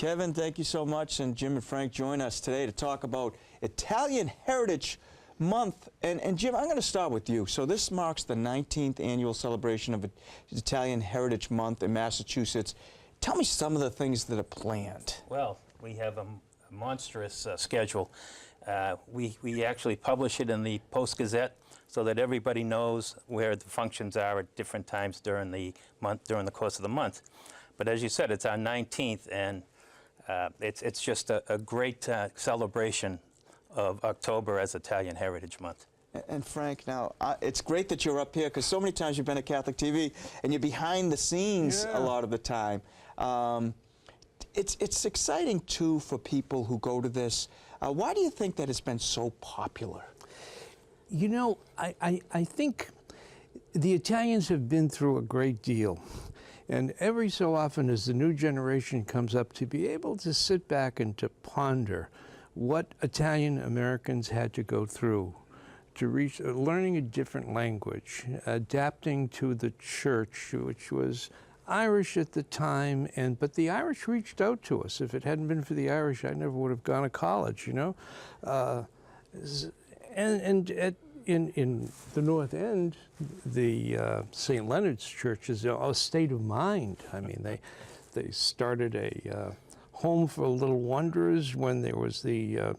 Kevin, thank you so much, and Jim and Frank join us today to talk about Italian Heritage Month. And Jim, I'm going to start with you. So this marks the 19th annual celebration of Italian Heritage Month in Massachusetts. Tell me some of the things that are planned. Well, we have a monstrous schedule. We actually publish it in the Post-Gazette so that everybody knows where the functions are at different times during the month, during the course of the month. But as you said, it's our 19th, and it's just a great celebration of October as Italian Heritage Month. And Frank, now, it's great that you're up here, because so many times you've been at Catholic TV, and you're behind the scenes a lot of the time. It's exciting, too, for people who go to this. Why do you think that it's been so popular? You know, I think the Italians have been through a great deal. And every so often, as the new generation comes up, to be able to sit back and to ponder what Italian Americans had to go through to reach, learning a different language, adapting to the church, which was Irish at the time, but the Irish reached out to us. If it hadn't been for the Irish, I never would have gone to college, you know. In the North End, the St. Leonard's Church is a state of mind. I mean, they started a home for little wanderers when there was the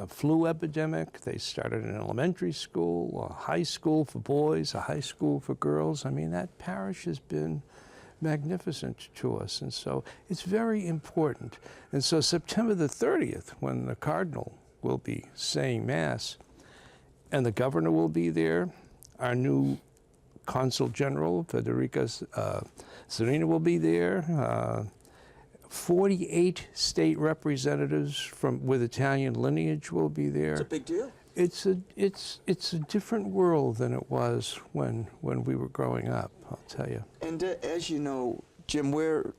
flu epidemic. They started an elementary school, a high school for boys, a high school for girls. I mean, that parish has been magnificent to us, and so it's very important. And so September the 30th, when the Cardinal will be saying Mass, and the governor will be there, our new Consul General, Federica Serena, will be there, 48 state representatives with Italian lineage will be there. It's a big deal. It's a different world than it was when we were growing up, I'll tell you. And as you know, Jim, we're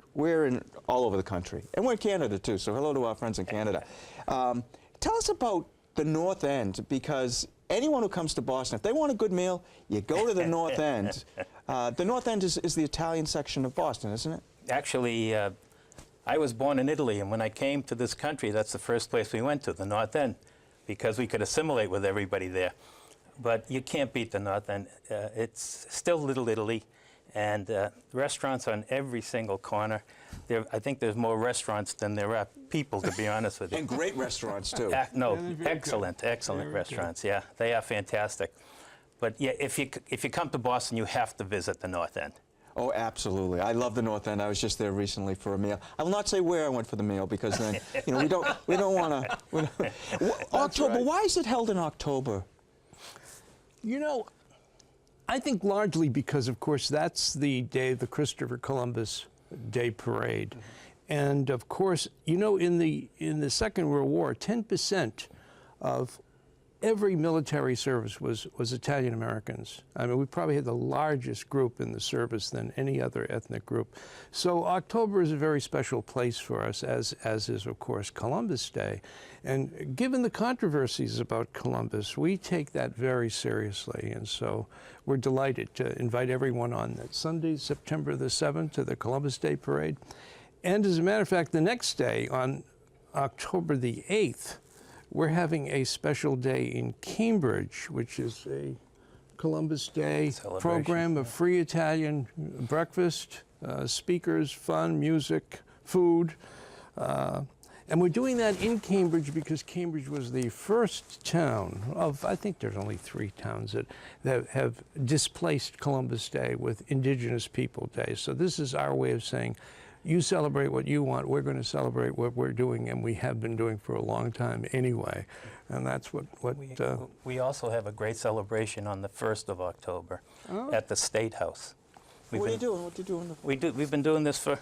in all over the country, and we're in Canada too. So hello to our friends in Canada. Tell us about the North End, because anyone who comes to Boston, if they want a good meal, you go to the North End. The North End is the Italian section of Boston, isn't it? Actually, I was born in Italy, and when I came to this country, that's the first place we went to, the North End, because we could assimilate with everybody there. But you can't beat the North End. It's still Little Italy, and restaurants on every single corner. I think there's more restaurants than there are people, to be honest with you. And great restaurants, too. No, excellent restaurants, yeah. They are fantastic. But yeah, if you come to Boston, you have to visit the North End. Oh, absolutely. I love the North End. I was just there recently for a meal. I will not say where I went for the meal, because then, you know, we don't want to. October. Right. Why is it held in October? You know, I think largely because, of course, that's the day of the Christopher Columbus Day Parade. And of course, you know, in the Second World War, 10% of every military service was Italian Americans. I mean, we probably had the largest group in the service than any other ethnic group. So October is a very special place for us, as is, of course, Columbus Day. And given the controversies about Columbus, we take that very seriously. And so we're delighted to invite everyone on that Sunday, September the 7th, to the Columbus Day Parade. And as a matter of fact, the next day, on October the 8th, we're having a special day in Cambridge, which is a Columbus Day program of free Italian breakfast, speakers, fun, music, food. And we're doing that in Cambridge because Cambridge was the first town of, I think there's only 3 towns that have displaced Columbus Day with Indigenous People Day. So this is our way of saying, you celebrate what you want, we're going to celebrate what we're doing, and we have been doing for a long time anyway. And that's what we also have a great celebration on the 1st of October at the State House. What are you doing? What are you doing? We've been doing this for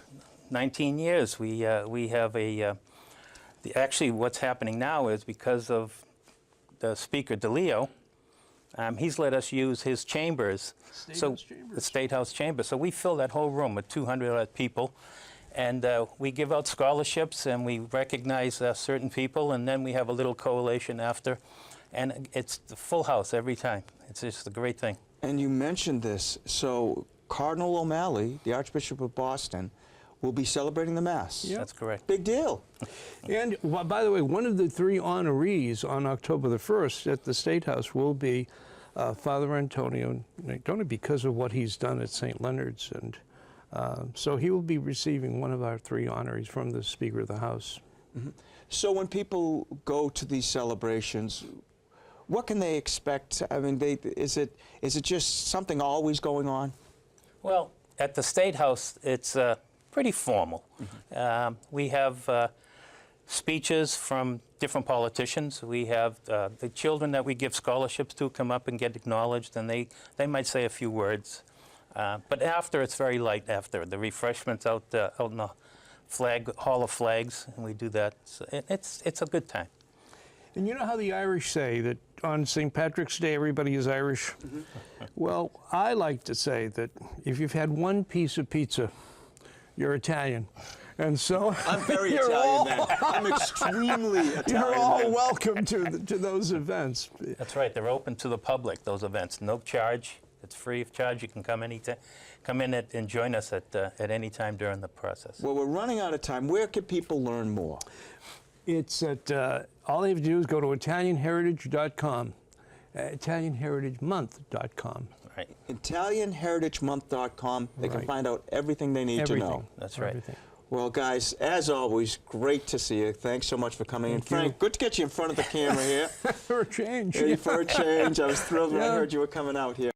19 years. We have actually what's happening now is because of the Speaker DeLeo, he's let us use his chambers, the State House chamber. So we fill that whole room with 200 people, and we give out scholarships, and we recognize certain people, and then we have a little collation after, and it's the full house every time. It's just a great thing. And you mentioned this, so Cardinal O'Malley, the Archbishop of Boston, will be celebrating the Mass. Yeah. That's correct. Big deal. And by the way, one of the 3 honorees on October the 1st at the State House will be Father Antonio Nardoni, because of what he's done at St. Leonard's. And so he will be receiving one of our 3 honorees from the Speaker of the House. Mm-hmm. So when people go to these celebrations, what can they expect? I mean, is it just something always going on? Well, at the State House, it's pretty formal. Mm-hmm. We have speeches from different politicians. We have the children that we give scholarships to come up and get acknowledged, and they might say a few words. But after, it's very light after. The refreshments out in the Hall of Flags, and we do that. So it's a good time. And you know how the Irish say that on St. Patrick's Day everybody is Irish? Mm-hmm. Well, I like to say that if you've had one piece of pizza, you're Italian. And so I'm very Italian, man. I'm extremely Italian. You're all man. welcome to those events. That's right. They're open to the public, those events. No charge. It's free of charge. You can come in and join us at any time during the process. Well, we're running out of time. Where can people learn more? It's at, all they have to do is go to ItalianHeritage.com, ItalianHeritageMonth.com. Right. ItalianHeritageMonth.com. They can Right. find out everything they need to know. That's right. Everything. Well, guys, as always, great to see you. Thanks so much for coming in. Thank you. Frank, good to get you in front of the camera here. For a change. For a change. I was thrilled when I Yeah. heard you were coming out here.